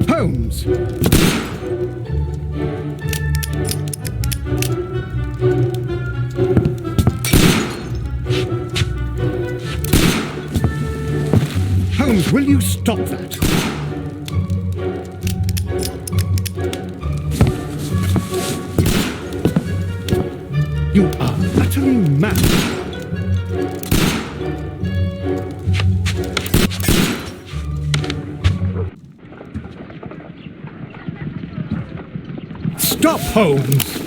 Holmes! Holmes, will you stop that? You are utterly mad. Stop, Holmes!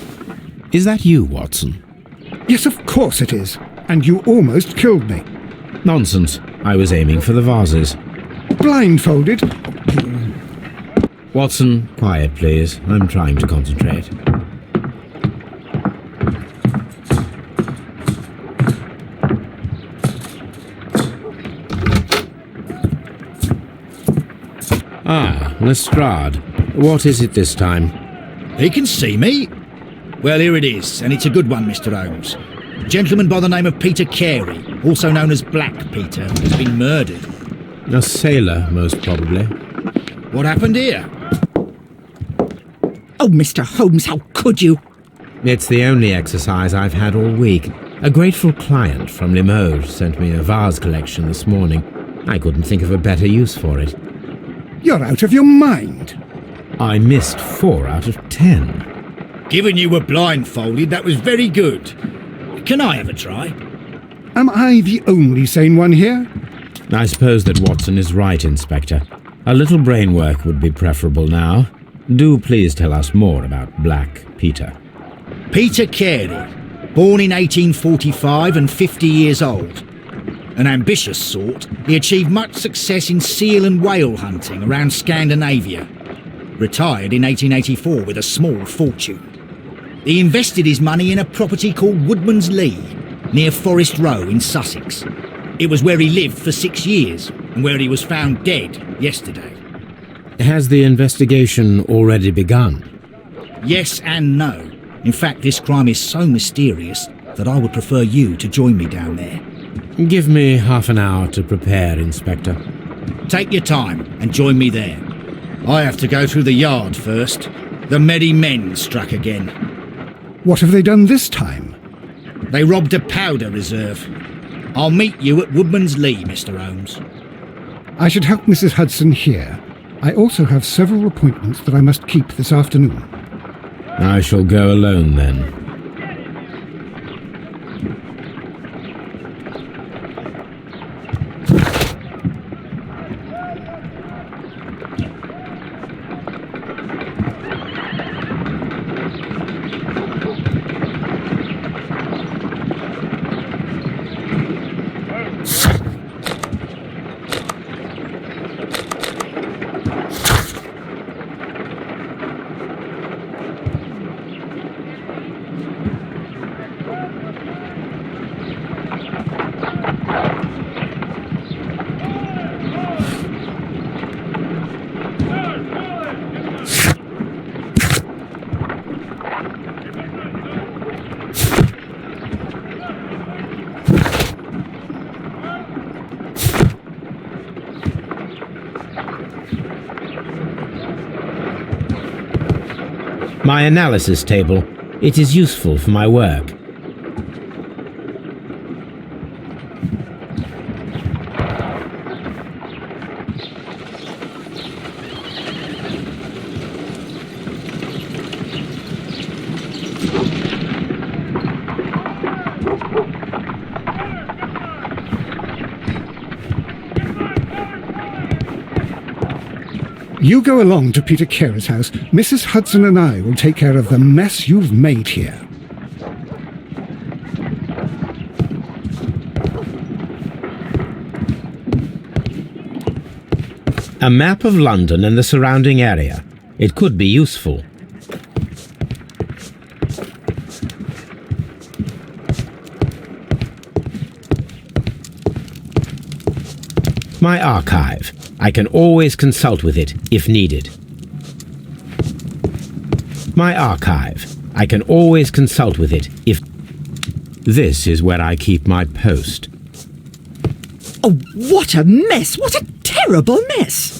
Is that you, Watson? Yes, of course it is. And you almost killed me. Nonsense. I was aiming for the vases. Blindfolded? Watson, quiet, please. I'm trying to concentrate. Ah, Lestrade. What is it this time? He can see me. Well, here it is, and it's a good one, Mr. Holmes. A gentleman by the name of Peter Carey, also known as Black Peter, has been murdered. A sailor, most probably. What happened here? Oh, Mr. Holmes, how could you? It's the only exercise I've had all week. A grateful client from Limoges sent me a vase collection this morning. I couldn't think of a better use for it. You're out of your mind. I missed 4 out of 10. Given you were blindfolded, that was very good. Can I have a try? Am I the only sane one here? I suppose that Watson is right, Inspector. A little brain work would be preferable now. Do please tell us more about Black Peter. Peter Carey, born in 1845 and 50 years old. An ambitious sort, he achieved much success in seal and whale hunting around Scandinavia. Retired in 1884 with a small fortune. He invested his money in a property called Woodman's Lee, near Forest Row in Sussex. It was where he lived for 6 years, and where he was found dead yesterday. Has the investigation already begun? Yes and no. In fact, this crime is so mysterious that I would prefer you to join me down there. Give me half an hour to prepare, Inspector. Take your time and join me there. I have to go through the yard first. The merry men struck again. What have they done this time? They robbed a powder reserve. I'll meet you at Woodman's Lee, Mr. Holmes. I should help Mrs. Hudson here. I also have several appointments that I must keep this afternoon. I shall go alone then. My analysis table. It is useful for my work. You go along to Peter Carey's house. Mrs. Hudson and I will take care of the mess you've made here. A map of London and the surrounding area. It could be useful. My archive. I can always consult with it if needed. My archive. I can always consult with it if... This is where I keep my post. Oh, what a mess! What a terrible mess!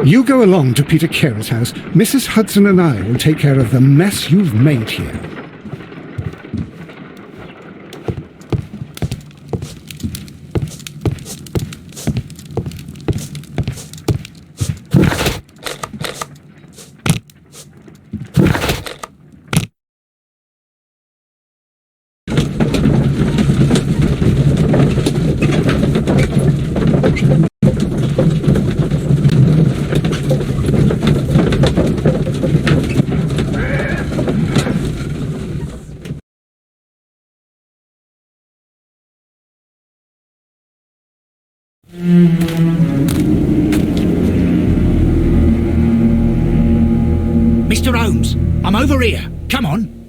You go along to Peter Carey's house. Mrs. Hudson and I will take care of the mess you've made here. Mr. Holmes, I'm over here. Come on.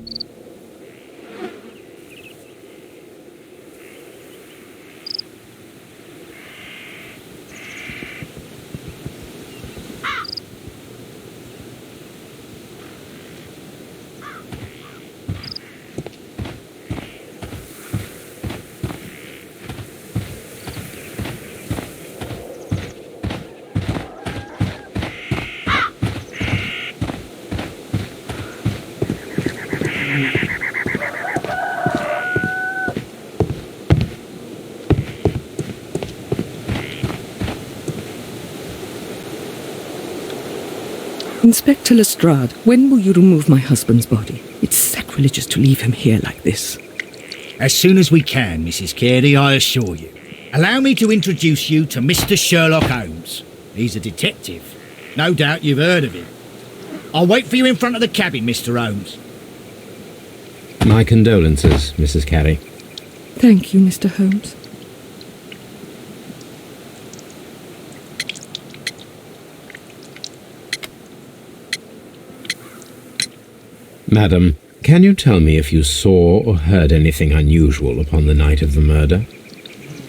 Inspector Lestrade, when will you remove my husband's body? It's sacrilegious to leave him here like this. As soon as we can, Mrs. Carey, I assure you. Allow me to introduce you to Mr. Sherlock Holmes. He's a detective. No doubt you've heard of him. I'll wait for you in front of the cabin, Mr. Holmes. My condolences, Mrs. Carey. Thank you, Mr. Holmes. Madam, can you tell me if you saw or heard anything unusual upon the night of the murder?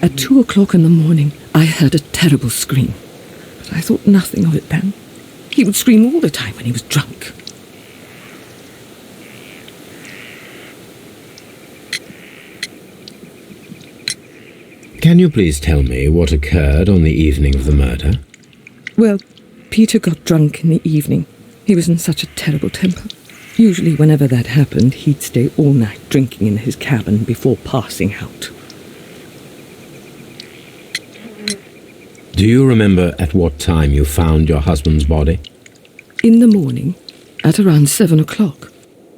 At 2 o'clock in the morning, I heard a terrible scream. But I thought nothing of it then. He would scream all the time when he was drunk. Can you please tell me what occurred on the evening of the murder? Well, Peter got drunk in the evening. He was in such a terrible temper. Usually whenever that happened, he'd stay all night drinking in his cabin before passing out. Do you remember at what time you found your husband's body? In the morning, at around 7 o'clock,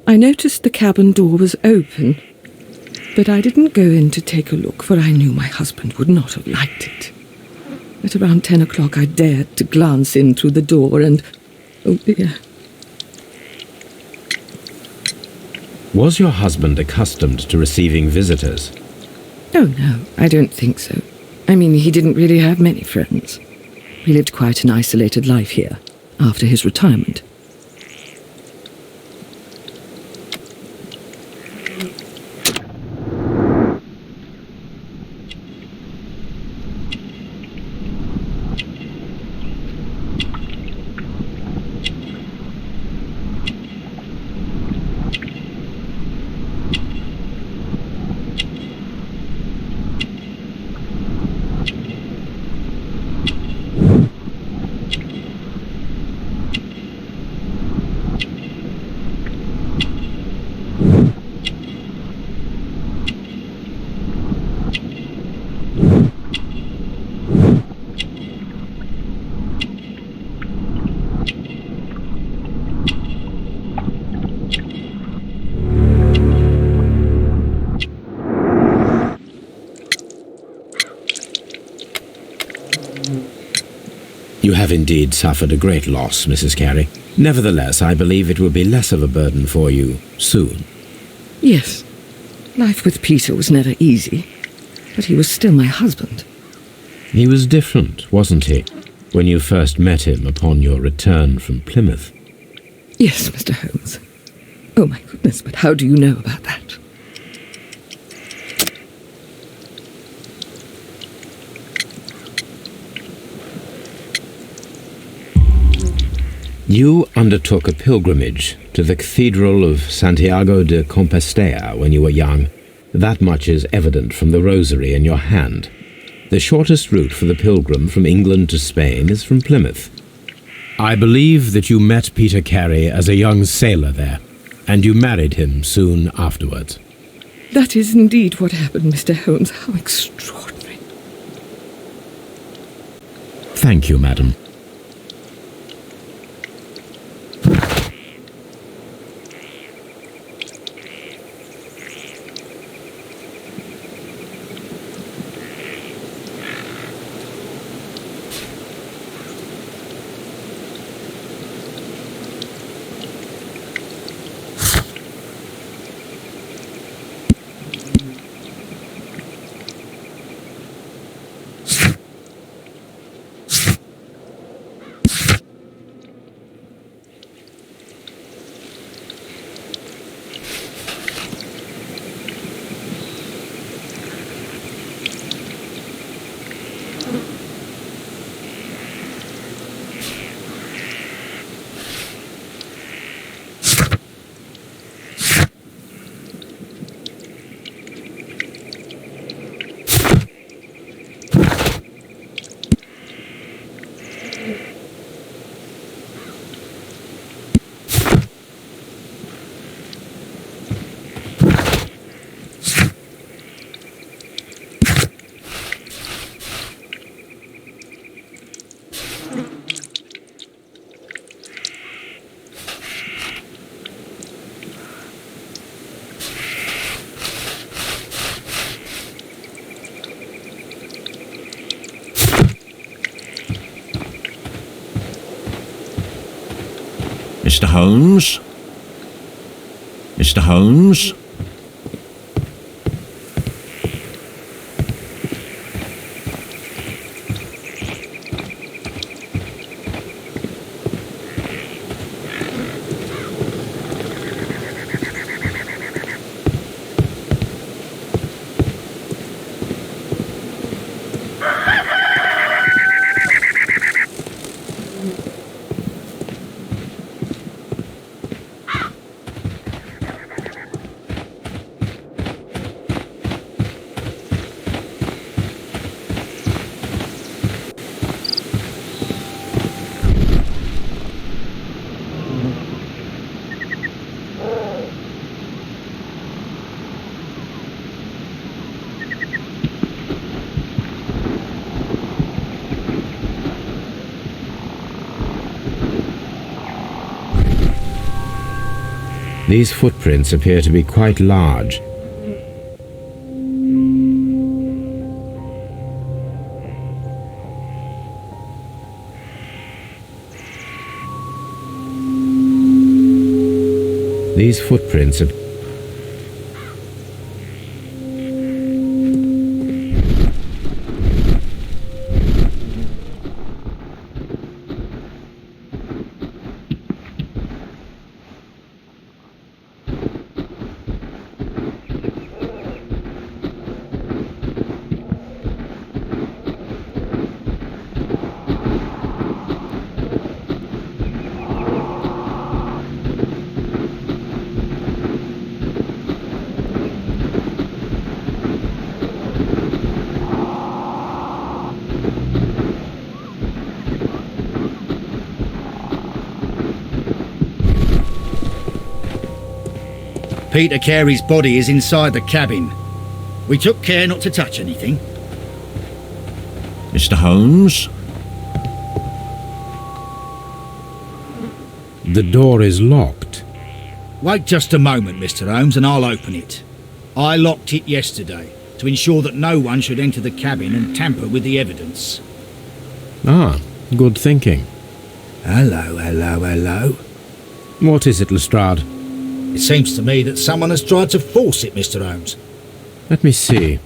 I noticed the cabin door was open, but I didn't go in to take a look, for I knew my husband would not have liked it. At around 10 o'clock, I dared to glance in through the door and, oh dear. Was your husband accustomed to receiving visitors? Oh no, I don't think so. I mean, he didn't really have many friends. He lived quite an isolated life here, after his retirement. You have indeed suffered a great loss, Mrs. Carey. Nevertheless, I believe it will be less of a burden for you soon. Yes, life with Peter was never easy, but he was still my husband. He was different, wasn't he, when you first met him upon your return from Plymouth? Yes, Mr. Holmes. Oh my goodness, but how do you know about that? You undertook a pilgrimage to the Cathedral of Santiago de Compostela when you were young. That much is evident from the rosary in your hand. The shortest route for the pilgrim from England to Spain is from Plymouth. I believe that you met Peter Carey as a young sailor there, and you married him soon afterwards. That is indeed what happened, Mr. Holmes. How extraordinary. Thank you, madam. Mr. Holmes? Mr. Holmes? These footprints appear to be quite large. These footprints appear Peter Carey's body is inside the cabin. We took care not to touch anything. Mr. Holmes? The door is locked. Wait just a moment, Mr. Holmes, and I'll open it. I locked it yesterday to ensure that no one should enter the cabin and tamper with the evidence. Ah, good thinking. Hello, hello, hello. What is it, Lestrade? It seems to me that someone has tried to force it, Mr. Holmes. Let me see.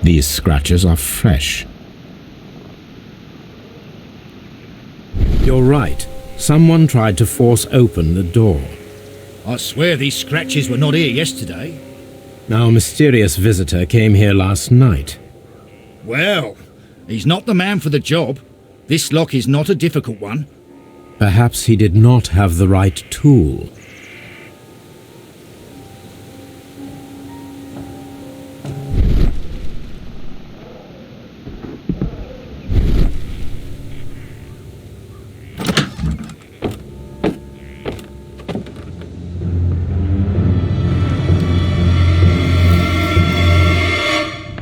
These scratches are fresh. You're right. Someone tried to force open the door. I swear these scratches were not here yesterday. Our mysterious visitor came here last night. Well, he's not the man for the job. This lock is not a difficult one. Perhaps he did not have the right tool.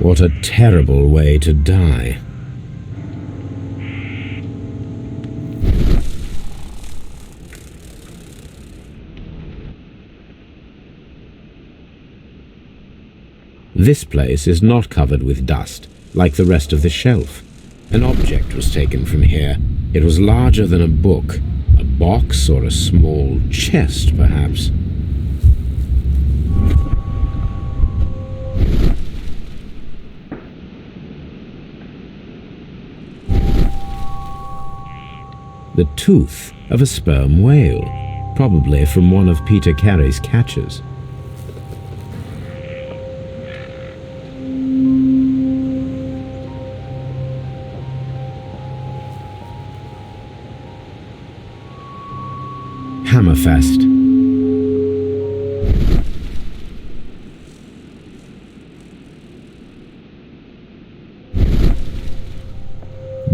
What a terrible way to die. This place is not covered with dust, like the rest of the shelf. An object was taken from here. It was larger than a book, a box or a small chest, perhaps. The tooth of a sperm whale, probably from one of Peter Carey's catches. Hammerfest.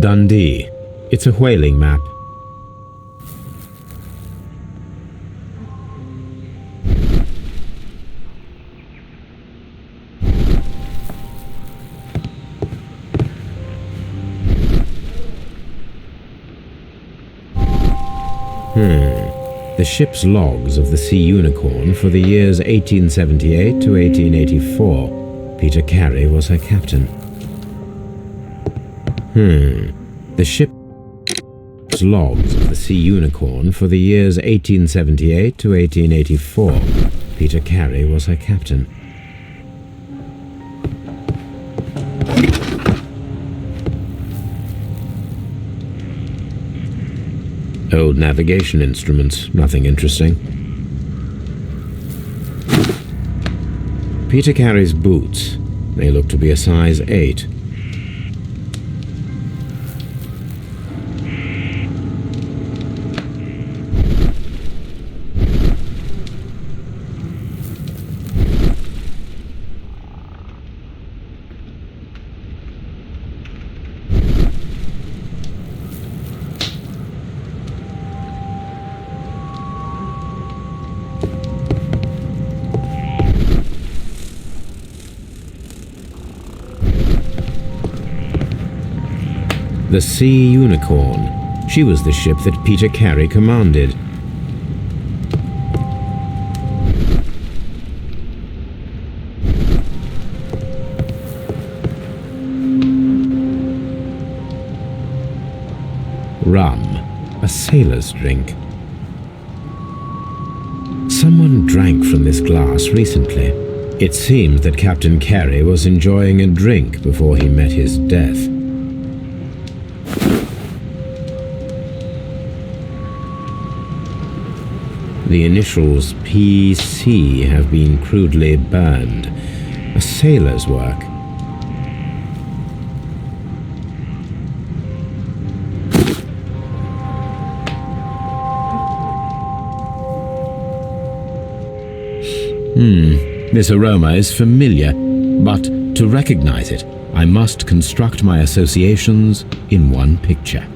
Dundee. It's a whaling map. The ship's logs of the Sea Unicorn for the years 1878 to 1884. Peter Carey was her captain. The ship's logs of the Sea Unicorn for the years 1878 to 1884. Peter Carey was her captain. Old navigation instruments, nothing interesting. Peter Carey's boots. They look to be a size 8. The Sea Unicorn. She was the ship that Peter Carey commanded. Rum, a sailor's drink. Someone drank from this glass recently. It seemed that Captain Carey was enjoying a drink before he met his death. The initials PC have been crudely burned. A sailor's work. This aroma is familiar, but to recognize it, I must construct my associations in one picture.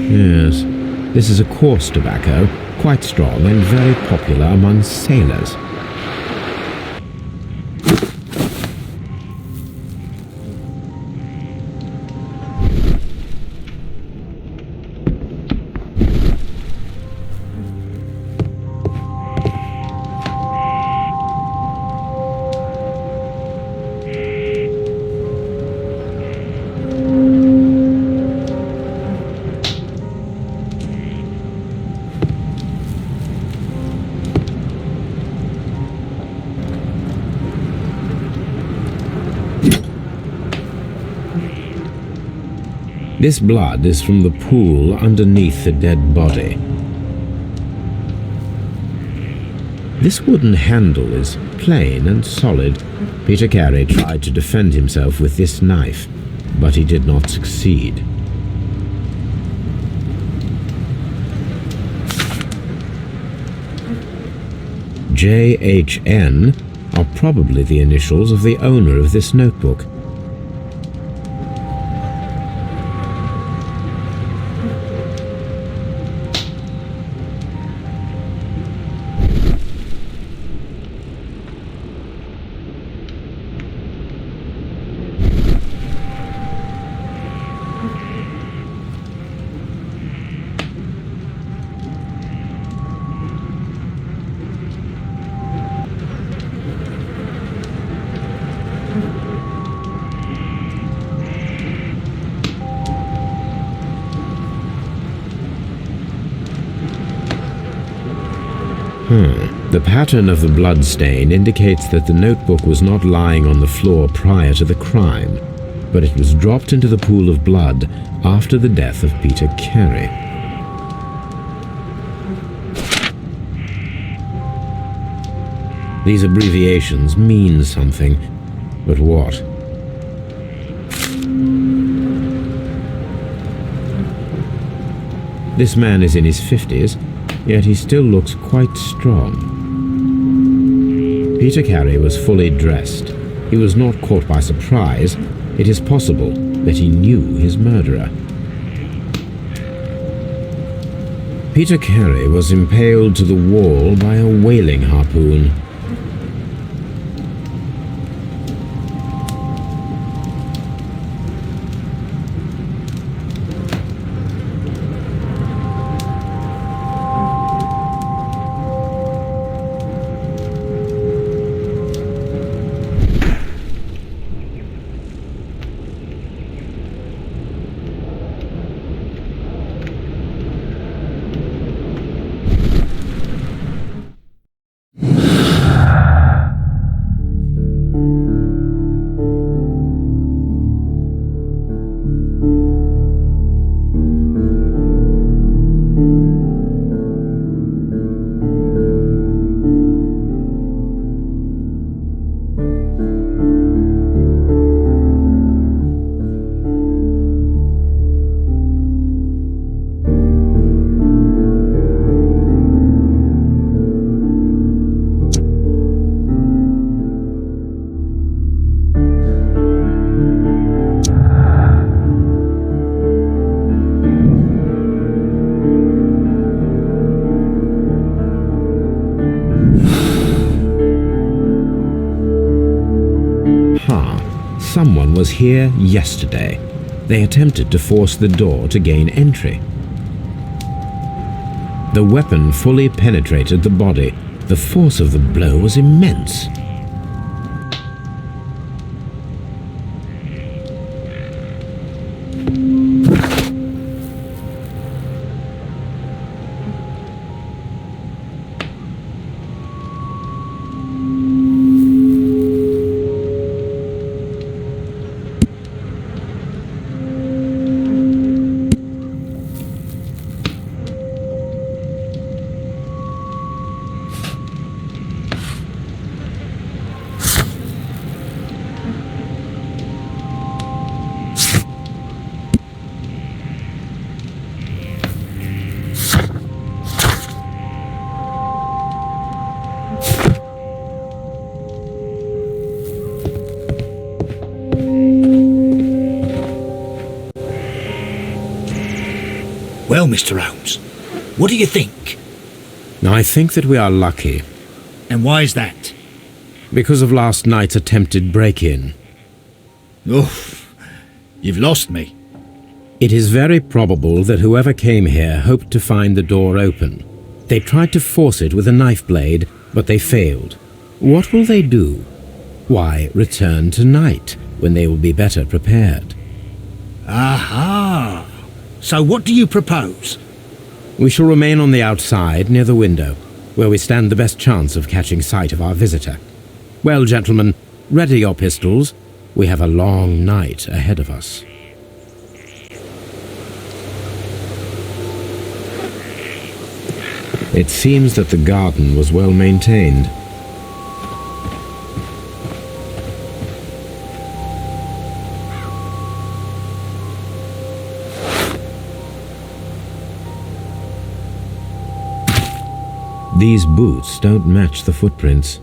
Yes, this is a coarse tobacco, quite strong and very popular among sailors. This blood is from the pool underneath the dead body. This wooden handle is plain and solid. Peter Carey tried to defend himself with this knife, but he did not succeed. JHN are probably the initials of the owner of this notebook. The pattern of the blood stain indicates that the notebook was not lying on the floor prior to the crime, but it was dropped into the pool of blood after the death of Peter Carey. These abbreviations mean something, but what? This man is in his 50s, yet he still looks quite strong. Peter Carey was fully dressed. He was not caught by surprise. It is possible that he knew his murderer. Peter Carey was impaled to the wall by a whaling harpoon. Someone was here yesterday. They attempted to force the door to gain entry. The weapon fully penetrated the body. The force of the blow was immense. Well, Mr. Holmes, what do you think? I think that we are lucky, And why is that? because of last night's attempted break-in. Oof, you've lost me. It is very probable that whoever came here hoped to find the door open. They tried to force it with a knife blade, but they failed. What will they do? Why, return tonight, when they will be better prepared. Aha! So what do you propose? We shall remain on the outside, near the window, where we stand the best chance of catching sight of our visitor. Well, gentlemen, ready your pistols. We have a long night ahead of us. It seems that the garden was well maintained. These boots don't match the footprints.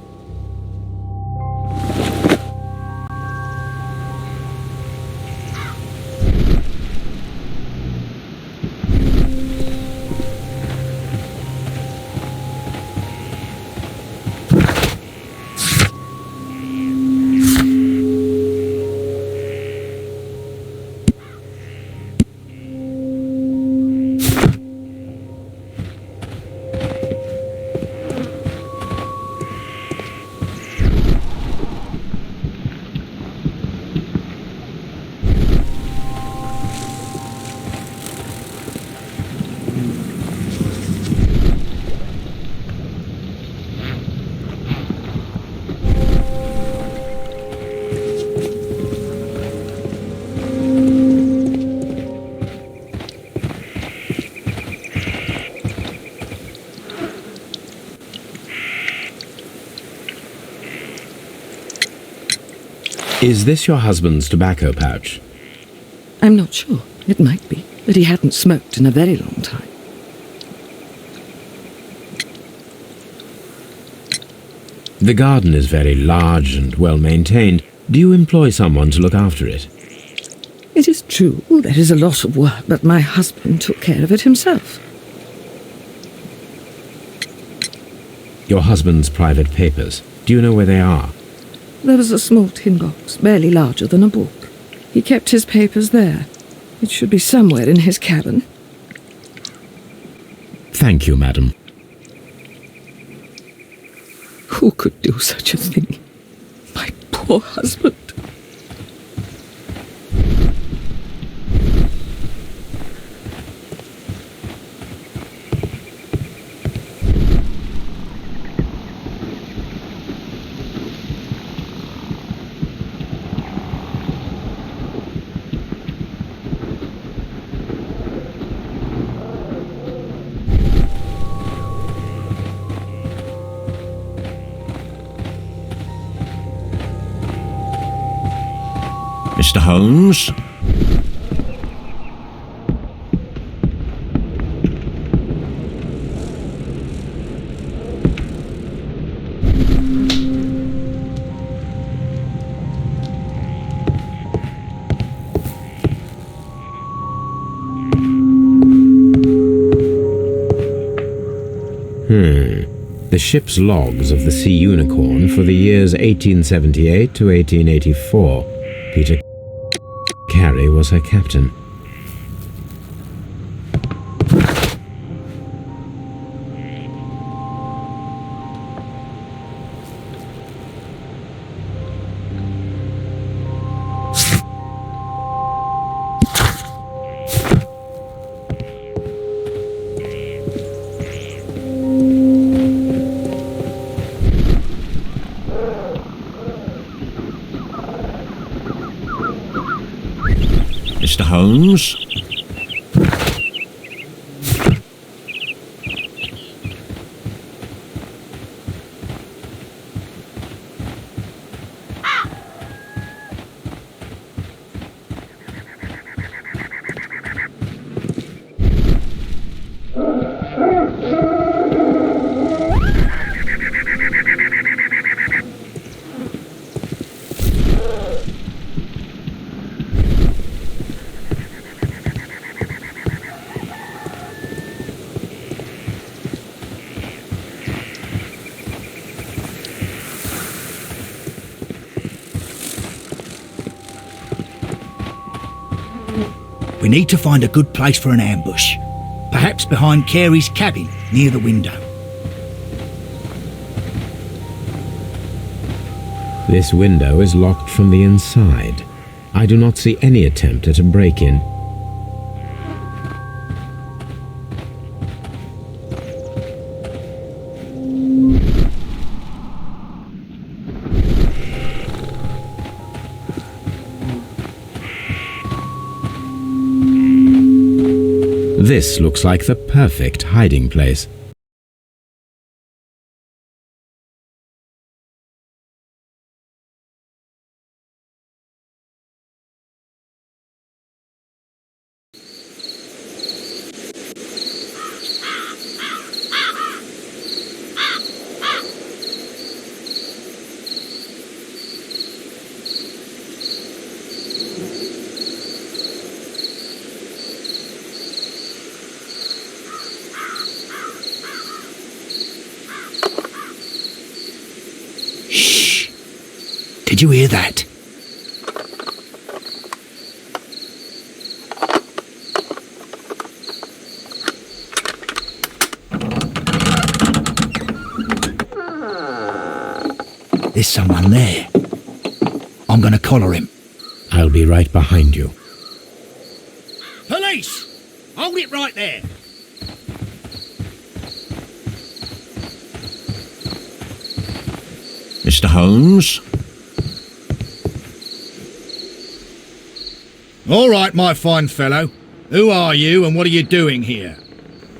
Is this your husband's tobacco pouch? I'm not sure. It might be, but he hadn't smoked in a very long time. The garden is very large and well maintained. Do you employ someone to look after it? It is true, there is a lot of work, but my husband took care of it himself. Your husband's private papers. Do you know where they are? There was a small tin box, barely larger than a book. He kept his papers there. It should be somewhere in his cabin. Thank you, madam. Who could do such a thing? My poor husband. Mr. Holmes? The ship's logs of the Sea Unicorn for the years 1878 to 1884. Peter Carey was her captain. Mr. Holmes? We need to find a good place for an ambush. Perhaps behind Carey's cabin, near the window. This window is locked from the inside. I do not see any attempt at a break-in. This looks like the perfect hiding place. Did you hear that? There's someone there. I'm gonna collar him. I'll be right behind you. Police! Hold it right there. Mr. Holmes? All right, my fine fellow. Who are you and what are you doing here?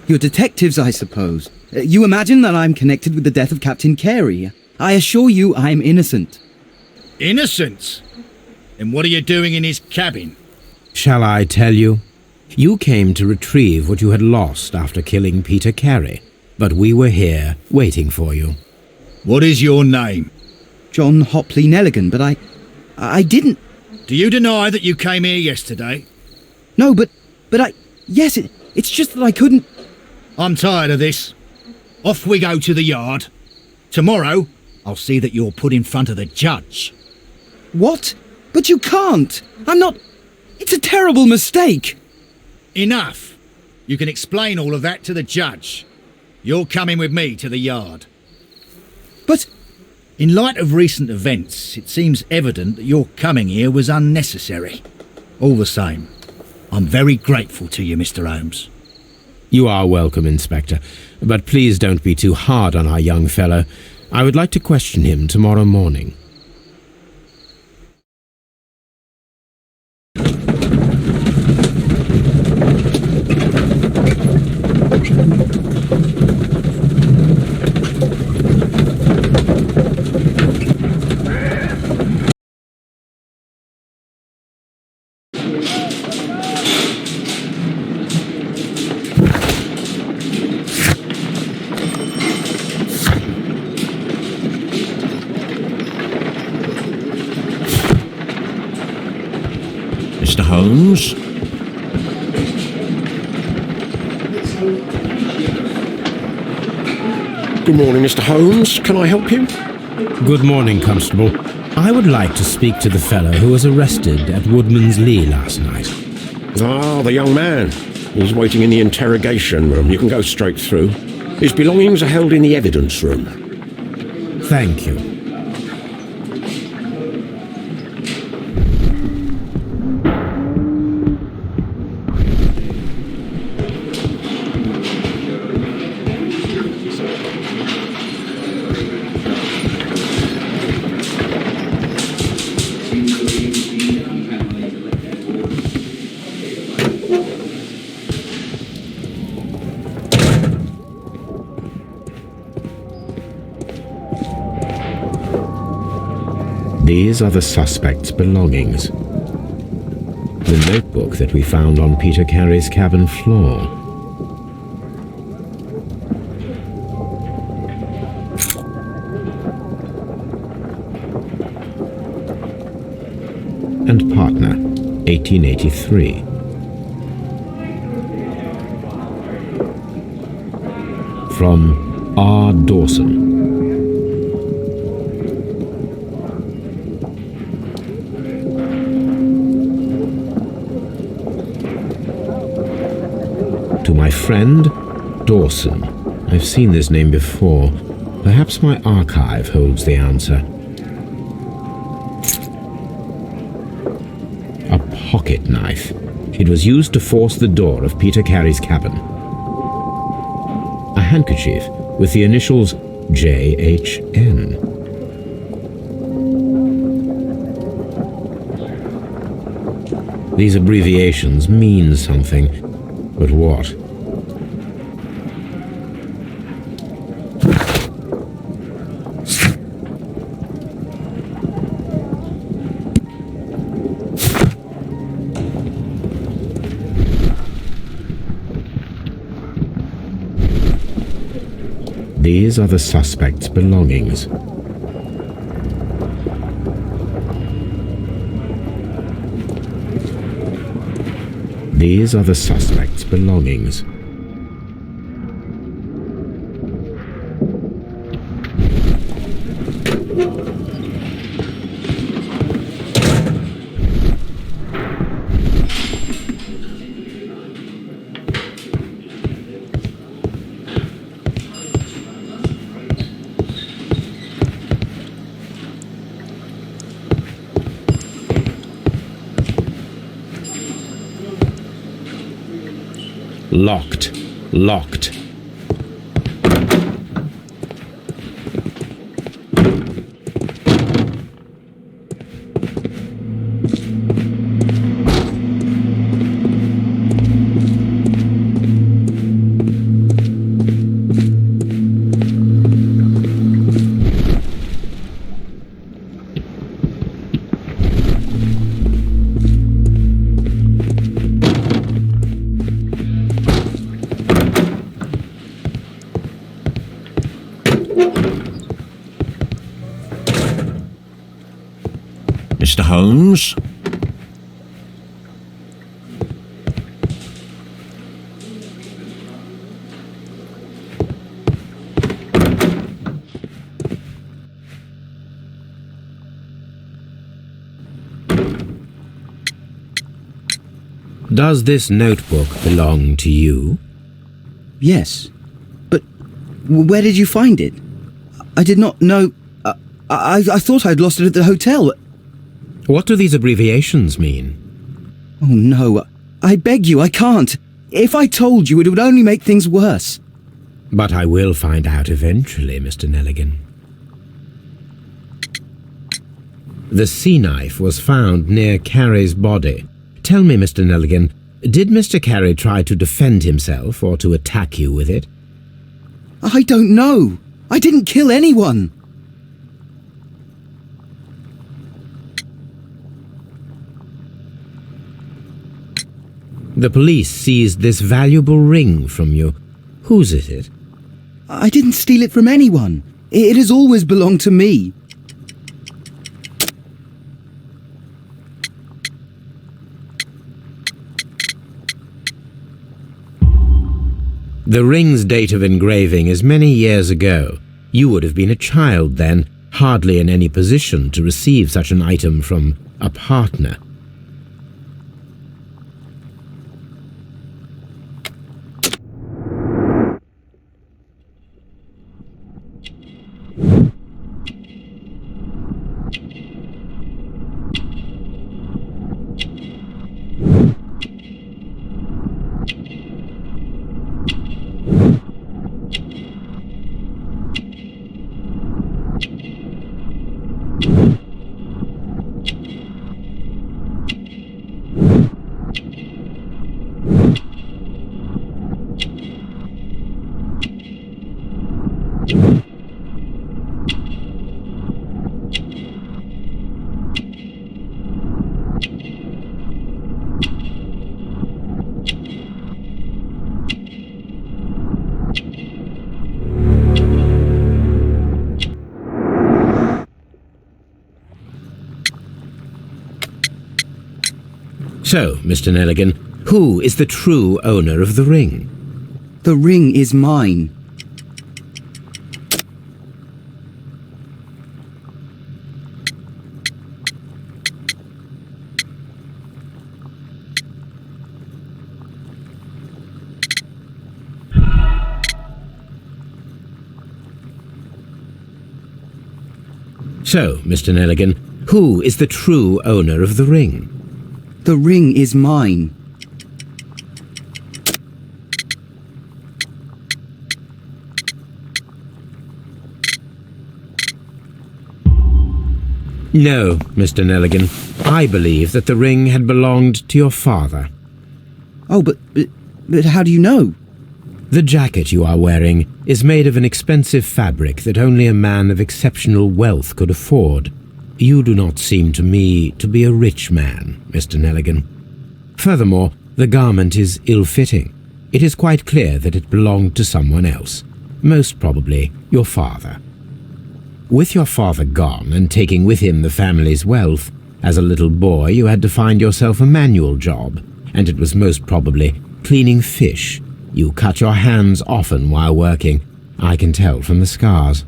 You're detectives, I suppose. You imagine that I'm connected with the death of Captain Carey. I assure you I'm innocent. Innocence? Then what are you doing in his cabin? Shall I tell you? You came to retrieve what you had lost after killing Peter Carey, but we were here waiting for you. What is your name? John Hopley Nelligan, but I didn't... Do you deny that you came here yesterday? No, but yes, it's just that I couldn't... I'm tired of this. Off we go to the yard. Tomorrow, I'll see that you're put in front of the judge. What? But you can't! I'm not... It's a terrible mistake! Enough! You can explain all of that to the judge. You're coming with me to the yard. But... In light of recent events, it seems evident that your coming here was unnecessary. All the same, I'm very grateful to you, Mr. Holmes. You are welcome, Inspector, but please don't be too hard on our young fellow. I would like to question him tomorrow morning. Mr. Holmes? Good morning, Mr. Holmes. Can I help you? Good morning, Constable. I would like to speak to the fellow who was arrested at Woodman's Lee last night. Ah, the young man. He's waiting in the interrogation room. You can go straight through. His belongings are held in the evidence room. Thank you. These are the suspect's belongings. The notebook that we found on Peter Carey's cabin floor. And partner, 1883. From R. Dawson. To my friend, Dawson. I've seen this name before. Perhaps my archive holds the answer. A pocket knife. It was used to force the door of Peter Carey's cabin. A handkerchief with the initials JHN. These abbreviations mean something. But what? These are the suspect's belongings. These are the suspect's belongings. Locked. Locked. Mr. Holmes? Does this notebook belong to you? Yes. But where did you find it? I did not know... I thought I'd lost it at the hotel. What do these abbreviations mean? Oh no, I beg you, I can't. If I told you, it would only make things worse. But I will find out eventually, Mr. Nelligan. The sea knife was found near Carey's body. Tell me, Mr. Nelligan, did Mr. Carey try to defend himself or to attack you with it? I don't know. I didn't kill anyone. The police seized this valuable ring from you. Whose is it? I didn't steal it from anyone. It has always belonged to me. The ring's date of engraving is many years ago. You would have been a child then, hardly in any position to receive such an item from a partner. So, Mr. Nelligan, who is the true owner of the ring? The ring is mine. So, Mr. Nelligan, who is the true owner of the ring? The ring is mine. No, Mr. Nelligan. I believe that the ring had belonged to your father. Oh, but how do you know? The jacket you are wearing is made of an expensive fabric that only a man of exceptional wealth could afford. You do not seem to me to be a rich man, Mr. Nelligan. Furthermore, the garment is ill-fitting. It is quite clear that it belonged to someone else, most probably your father. With your father gone and taking with him the family's wealth, as a little boy you had to find yourself a manual job, and it was most probably cleaning fish. You cut your hands often while working. I can tell from the scars.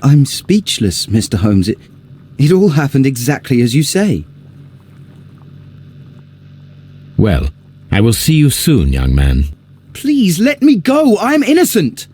I'm speechless, Mr. Holmes. It all happened exactly as you say. Well, I will see you soon, young man. Please, let me go. I'm innocent.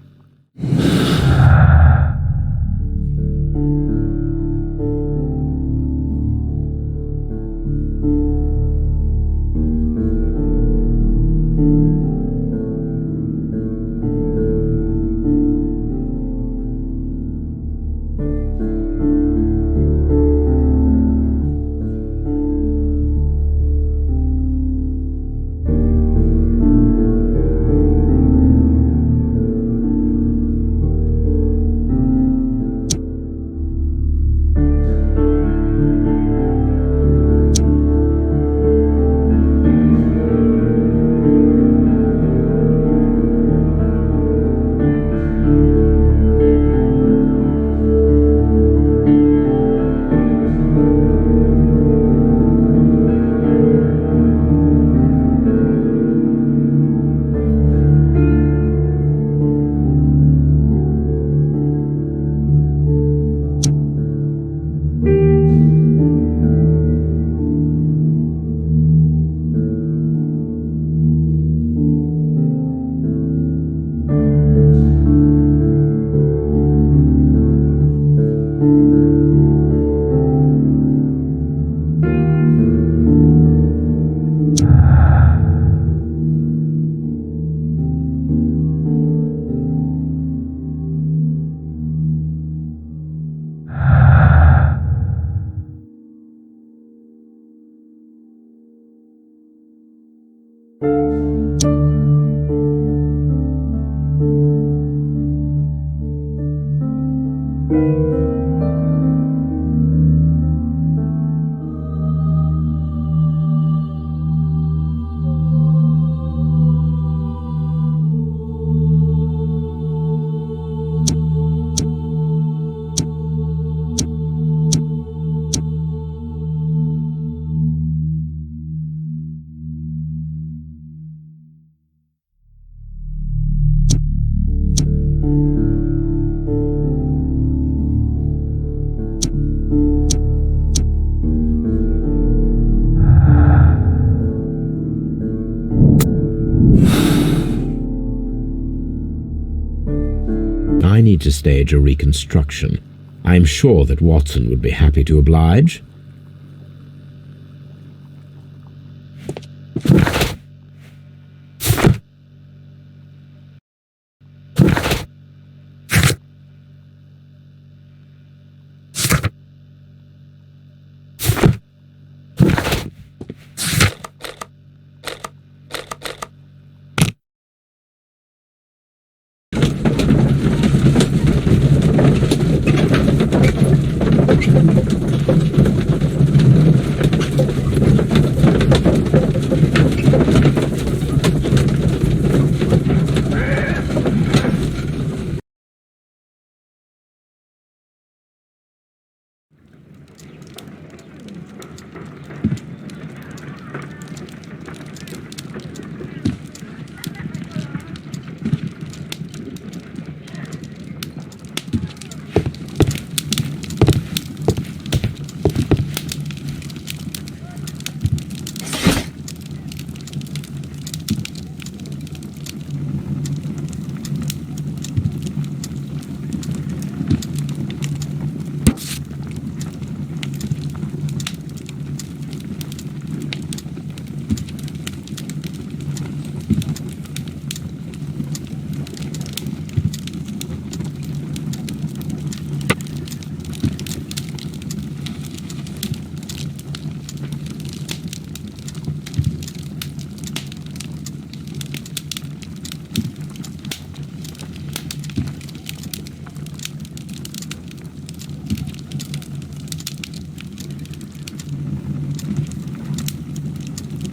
I need to stage a reconstruction. I am sure that Watson would be happy to oblige.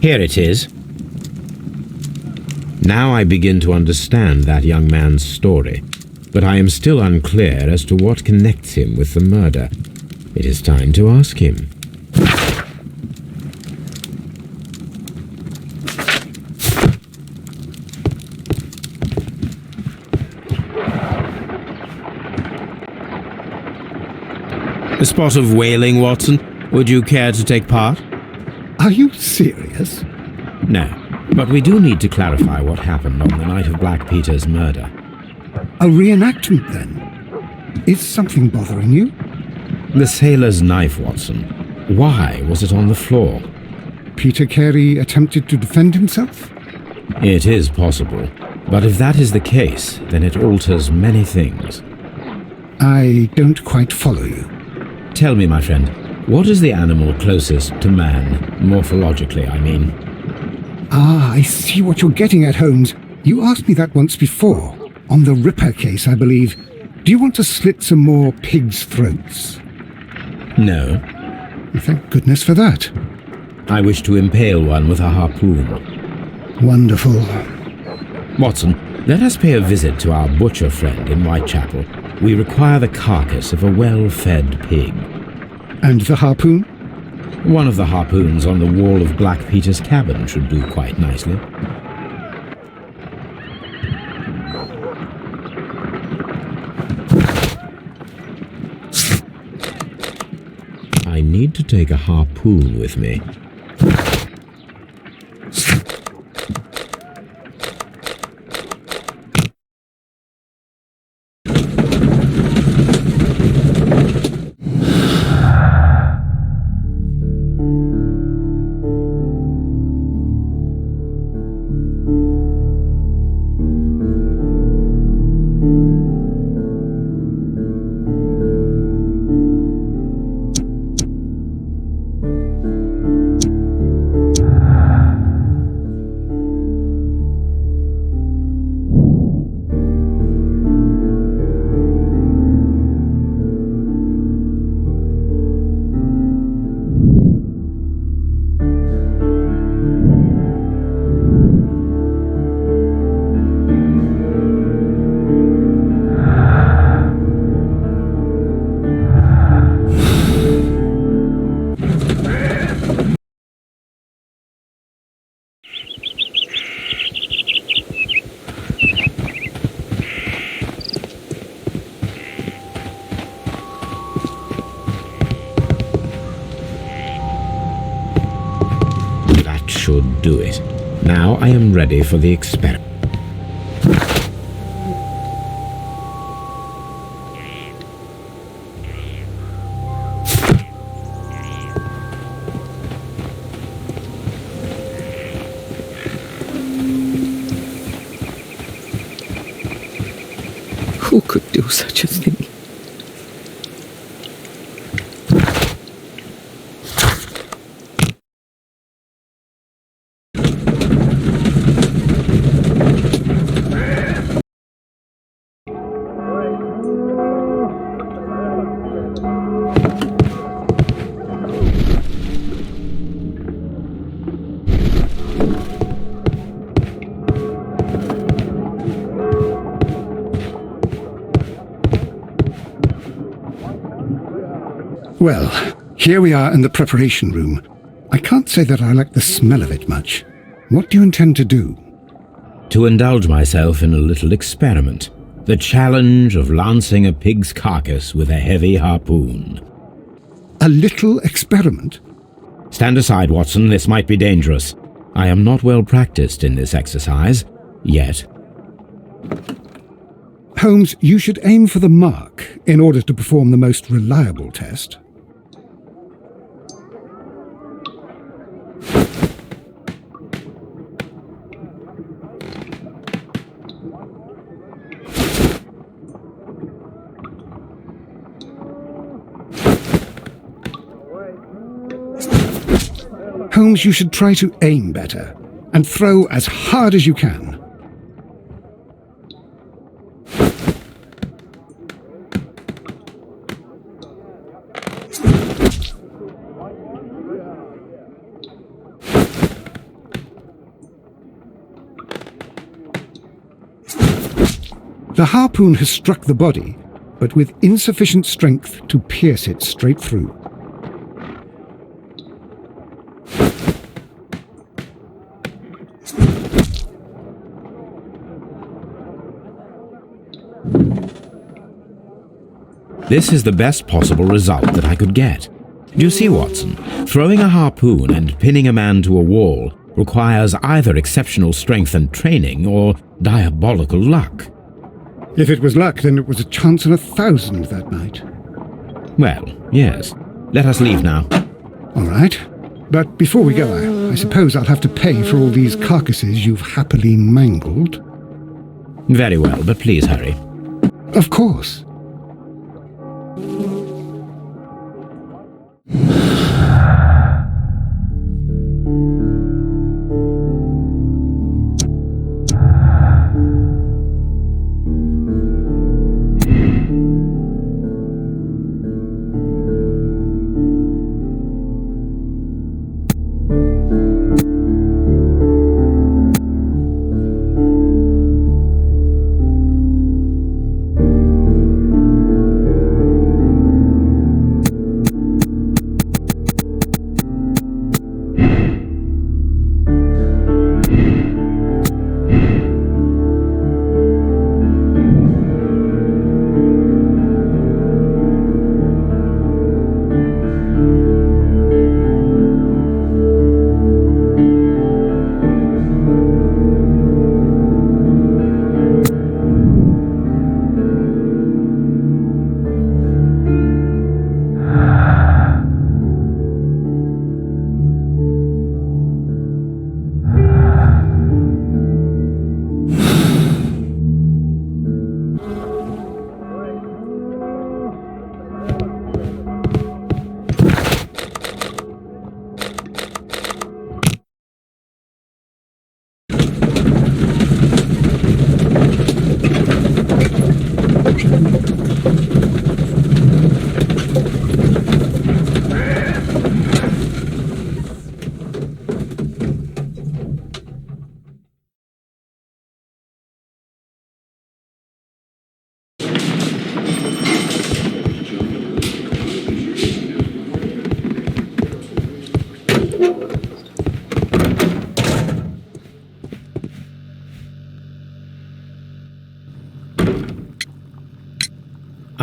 Here it is. Now I begin to understand that young man's story, but I am still unclear as to what connects him with the murder. It is time to ask him. A spot of whaling, Watson. Would you care to take part? Are you serious? No, but we do need to clarify what happened on the night of Black Peter's murder. A reenactment, then? Is something bothering you? The sailor's knife, Watson. Why was it on the floor? Peter Carey attempted to defend himself? It is possible, but if that is the case, then it alters many things. I don't quite follow you. Tell me, my friend, what is the animal closest to man, morphologically, I mean? Ah, I see what you're getting at, Holmes. You asked me that once before. On the Ripper case, I believe. Do you want to slit some more pigs' throats? No. Thank goodness for that. I wish to impale one with a harpoon. Wonderful. Watson, let us pay a visit to our butcher friend in Whitechapel. We require the carcass of a well-fed pig. And the harpoon? One of the harpoons on the wall of Black Peter's cabin should do quite nicely. I need to take a harpoon with me. Should do it. Now I am ready for the experiment. Who could do such a thing? Well, here we are in the preparation room. I can't say that I like the smell of it much. What do you intend to do? To indulge myself in a little experiment. The challenge of lancing a pig's carcass with a heavy harpoon. A little experiment? Stand aside, Watson. This might be dangerous. I am not well practiced in this exercise, yet. Holmes, you should aim for the mark in order to perform the most reliable test. Holmes, you should try to aim better and throw as hard as you can. The harpoon has struck the body, but with insufficient strength to pierce it straight through. This is the best possible result that I could get. Do you see, Watson? Throwing a harpoon and pinning a man to a wall requires either exceptional strength and training or diabolical luck. If it was luck, then it was a chance in 1,000 that night. Well, yes. Let us leave now. All right. But before we go, I suppose I'll have to pay for all these carcasses you've happily mangled. Very well, but please hurry. Of course.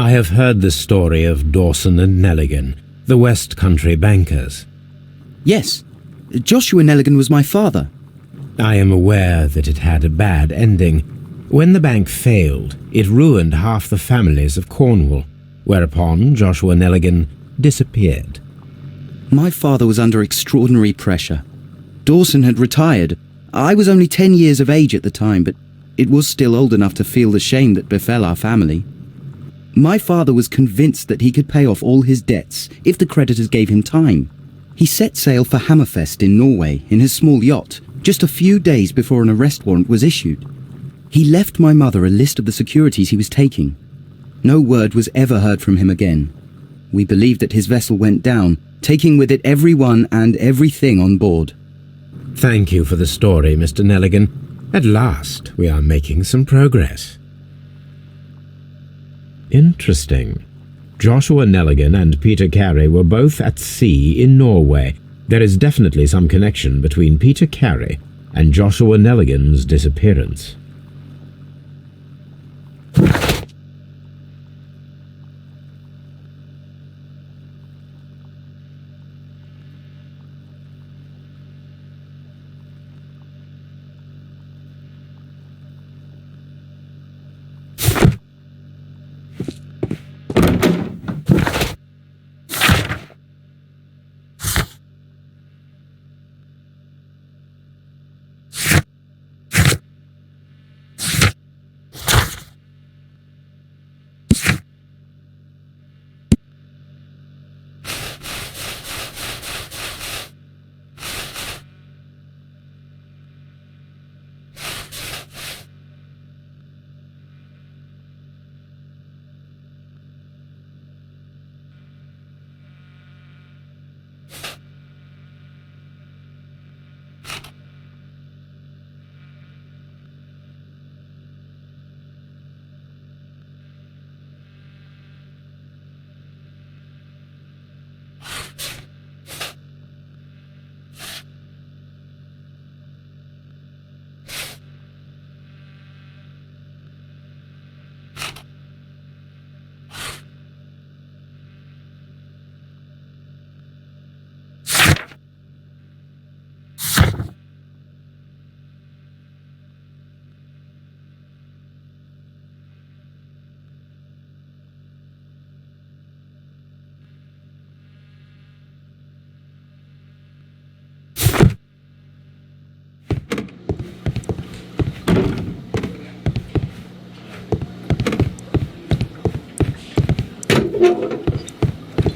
I have heard the story of Dawson and Nelligan, the West Country bankers. Yes, Joshua Nelligan was my father. I am aware that it had a bad ending. When the bank failed, it ruined half the families of Cornwall, whereupon Joshua Nelligan disappeared. My father was under extraordinary pressure. Dawson had retired. I was only 10 years of age at the time, but it was still old enough to feel the shame that befell our family. My father was convinced that he could pay off all his debts if the creditors gave him time. He set sail for Hammerfest in Norway in his small yacht just a few days before an arrest warrant was issued. He left my mother a list of the securities he was taking. No word was ever heard from him again. We believe that his vessel went down, taking with it everyone and everything on board. Thank you for the story, Mr. Nelligan. At last, we are making some progress. Interesting. Joshua Nelligan and Peter Carey were both at sea in Norway. There is definitely some connection between Peter Carey and Joshua Nelligan's disappearance.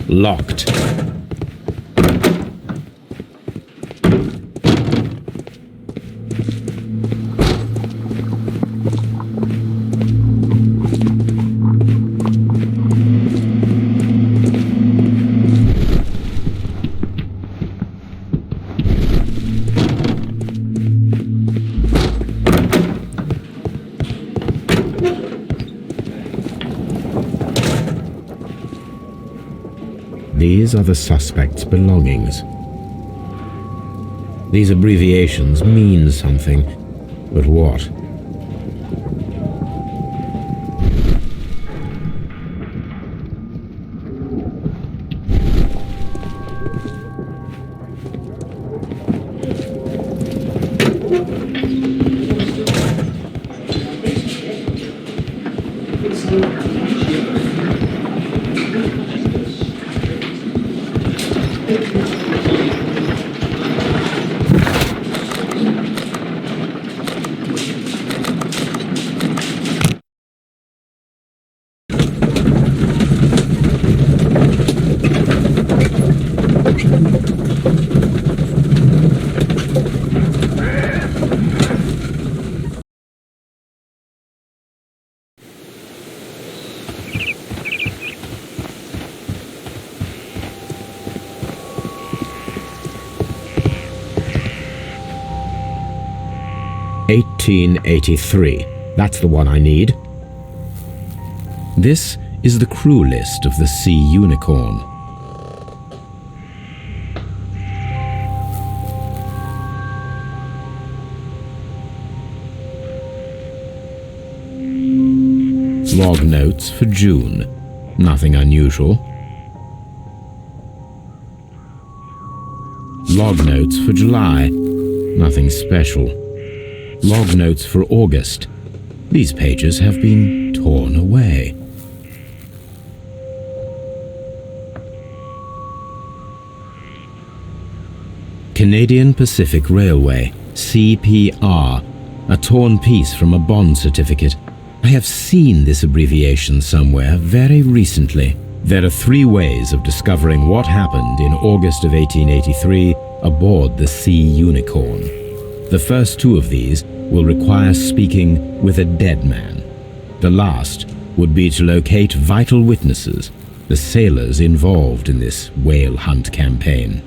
Locked. These are the suspect's belongings. These abbreviations mean something, but what? "1883. That's the one I need. This is the crew list of the Sea Unicorn. Log notes for June. Nothing unusual. Log notes for July. Nothing special. Log notes for August. These pages have been torn away. Canadian Pacific Railway, CPR. a torn piece from a bond certificate. I have seen this abbreviation somewhere very recently. There are 3 ways of discovering what happened in August of 1883 aboard the Sea Unicorn. The first 2 of these will require speaking with a dead man. The last would be to locate vital witnesses, the sailors involved in this whale hunt campaign.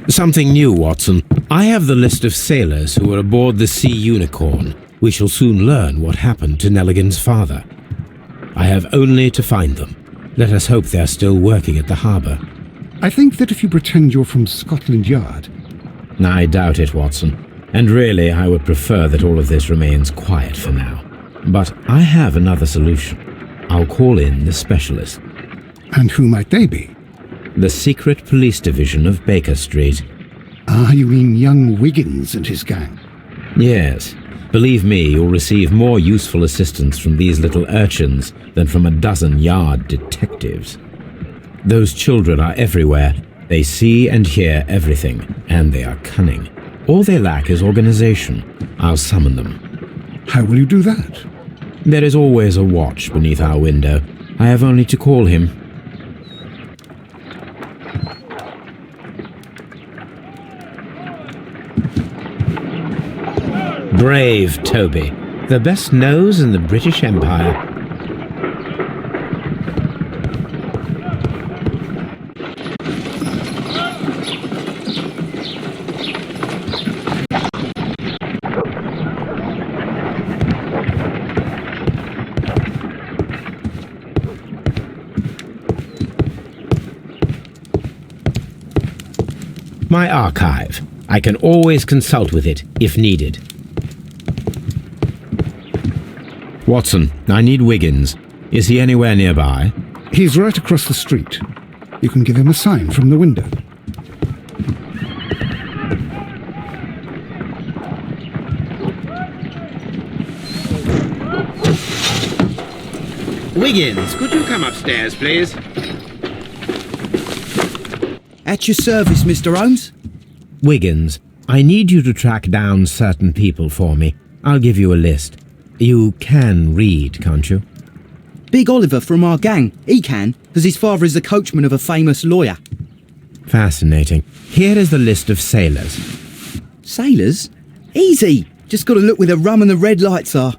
Something new, Watson. I have the list of sailors who were aboard the Sea Unicorn. We shall soon learn what happened to Nelligan's father. I have only to find them. Let us hope they are still working at the harbour. I think that if you pretend you're from Scotland Yard... I doubt it, Watson. And really, I would prefer that all of this remains quiet for now. But I have another solution. I'll call in the specialist. And who might they be? The secret police division of Baker Street. Ah, you mean young Wiggins and his gang? Yes. Believe me, you'll receive more useful assistance from these little urchins than from a dozen yard detectives. Those children are everywhere. They see and hear everything, and they are cunning. All they lack is organization. I'll summon them. How will you do that? There is always a watch beneath our window. I have only to call him. Brave Toby, the best nose in the British Empire. My archive. I can always consult with it if needed. Watson, I need Wiggins. Is he anywhere nearby? He's right across the street. You can give him a sign from the window. Wiggins, could you come upstairs, please? At your service, Mr. Holmes. Wiggins, I need you to track down certain people for me. I'll give you a list. You can read, can't you? Big Oliver from our gang. He can, as his father is the coachman of a famous lawyer. Fascinating. Here is the list of sailors. Sailors? Easy. Just got to look where the rum and the red lights are.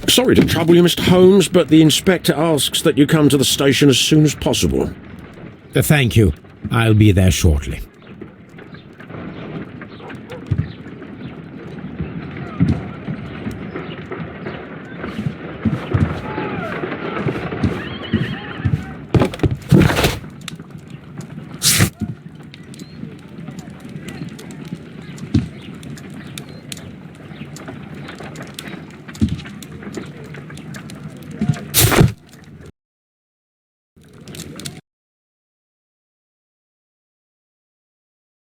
Sorry to trouble you, Mr. Holmes, but the inspector asks that you come to the station as soon as possible. Thank you. I'll be there shortly.